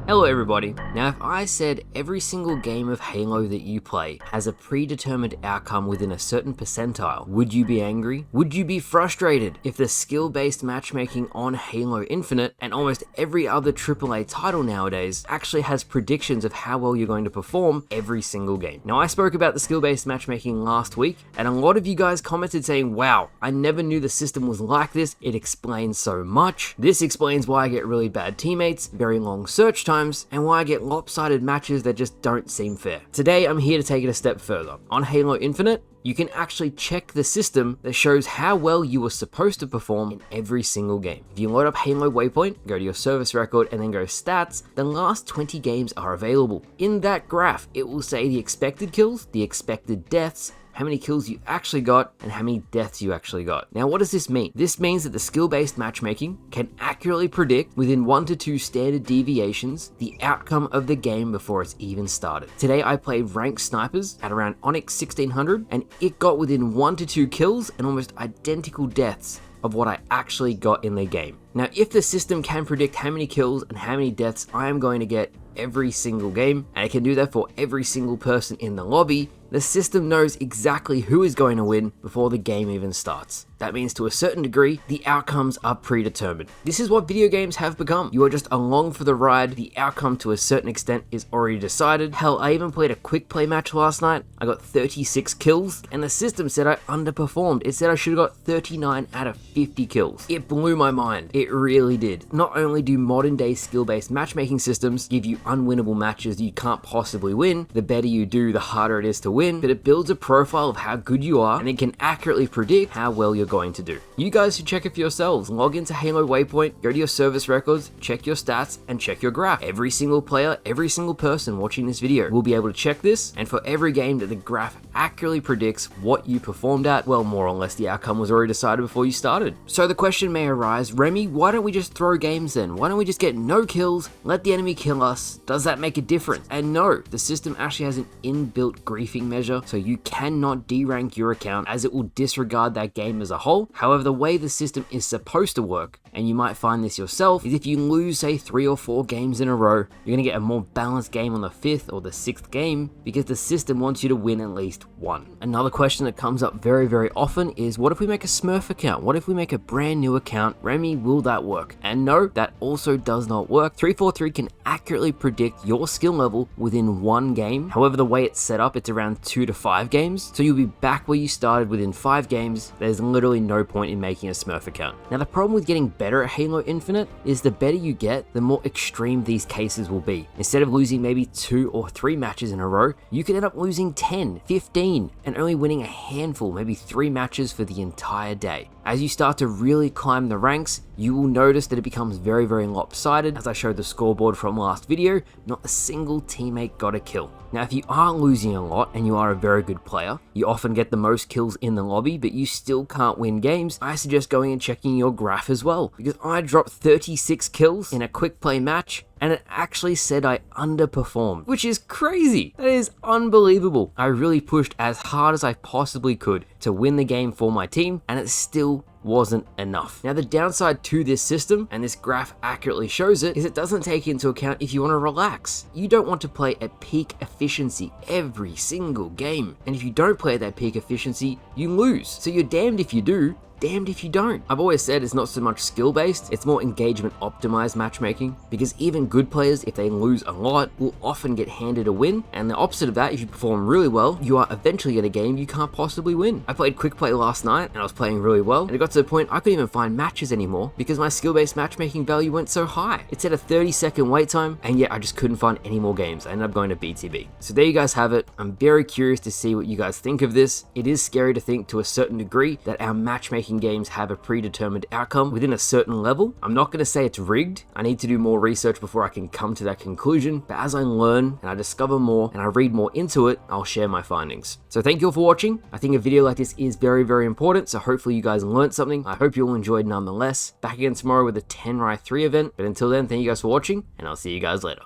Hello everybody. Now if I said every single game of Halo that you play has a predetermined outcome within a certain percentile, would you be angry? Would you be frustrated if the skill-based matchmaking on Halo Infinite and almost every other AAA title nowadays actually has predictions of how well you're going to perform every single game? Now I spoke about the skill-based matchmaking last week and a lot of you guys commented saying, wow, I never knew the system was like this, it explains so much. This explains why I get really bad teammates, very long search times, and why I get lopsided matches that just don't seem fair. Today, I'm here to take it a step further. On Halo Infinite, you can actually check the system that shows how well you were supposed to perform in every single game. If you load up Halo Waypoint, go to your service record, and then go stats, the last 20 games are available. In that graph, it will say the expected kills, the expected deaths, how many kills you actually got, and how many deaths you actually got. Now, what does this mean? This means that the skill-based matchmaking can accurately predict within 1 to 2 standard deviations the outcome of the game before it's even started. Today, I played ranked snipers at around Onyx 1600, and it got within 1 to 2 kills and almost identical deaths of what I actually got in the game. Now, if the system can predict how many kills and how many deaths I am going to get every single game, and it can do that for every single person in the lobby, the system knows exactly who is going to win before the game even starts. That means to a certain degree, the outcomes are predetermined. This is what video games have become. You are just along for the ride. The outcome to a certain extent is already decided. Hell, I even played a quick play match last night. I got 36 kills and the system said I underperformed. It said I should have got 39 out of 50 kills. It blew my mind. It really did. Not only do modern day skill-based matchmaking systems give you unwinnable matches you can't possibly win, the better you do, the harder it is to win, but it builds a profile of how good you are and it can accurately predict how well you're going to do. You guys should check it for yourselves. Log into Halo Waypoint, go to your service records, check your stats, and check your graph. Every single player, every single person watching this video will be able to check this, and for every game that the graph accurately predicts what you performed at, well, more or less the outcome was already decided before you started. So the question may arise, Remy, why don't we just throw games then? Why don't we just get no kills, let the enemy kill us? Does that make a difference? And no, the system actually has an inbuilt griefing measure, so you cannot derank your account as it will disregard that game as a whole. However, the way the system is supposed to work, and you might find this yourself, is if you lose say 3 or 4 games in a row, you're going to get a more balanced game on the 5th or the 6th game because the system wants you to win at least one. Another question that comes up very, very often is, what if we make a Smurf account? What if we make a brand new account? Remy, will that work? And no, that also does not work. 343 can accurately predict your skill level within 1 game. However, the way it's set up, it's around 2 to 5 games. So you'll be back where you started within 5 games. There's literally no point in making a Smurf account. Now, the problem with getting better at Halo Infinite is the better you get, the more extreme these cases will be. Instead of losing maybe 2 or 3 matches in a row, you can end up losing 10, 15, and only winning a handful, maybe 3 matches for the entire day. As you start to really climb the ranks, you will notice that it becomes very, very lopsided. As I showed the scoreboard from last video, not a single teammate got a kill. Now, if you are losing a lot and you are a very good player, you often get the most kills in the lobby, but you still can't win games, I suggest going and checking your graph as well, because I dropped 36 kills in a quick play match, and it actually said I underperformed, which is crazy. That is unbelievable. I really pushed as hard as I possibly could to win the game for my team, and it still wasn't enough. Now, the downside to this system, and this graph accurately shows it, is it doesn't take into account if you want to relax. You don't want to play at peak efficiency every single game, and if you don't play at that peak efficiency, you lose. So you're damned if you do, damned if you don't. I've always said it's not so much skill based, it's more engagement optimized matchmaking, because even good players, if they lose a lot, will often get handed a win, and the opposite of that, if you perform really well, you are eventually in a game you can't possibly win. I played quick play last night and I was playing really well, and it got to the point I couldn't even find matches anymore because my skill based matchmaking value went so high. It said a 30-second wait time, and yet I just couldn't find any more games. I ended up going to BTB. So there you guys have it. I'm very curious to see what you guys think of this. It is scary to think to a certain degree that our matchmaking games have a predetermined outcome within a certain level. I'm not going to say it's rigged. I need to do more research before I can come to that conclusion, but as I learn and I discover more and I read more into it, I'll share my findings. So thank you all for watching. I think a video like this is very, very important, so hopefully you guys learned something. I hope you all enjoyed nonetheless. Back again tomorrow with a 10 Rye 3 event, but until then, thank you guys for watching, and I'll see you guys later.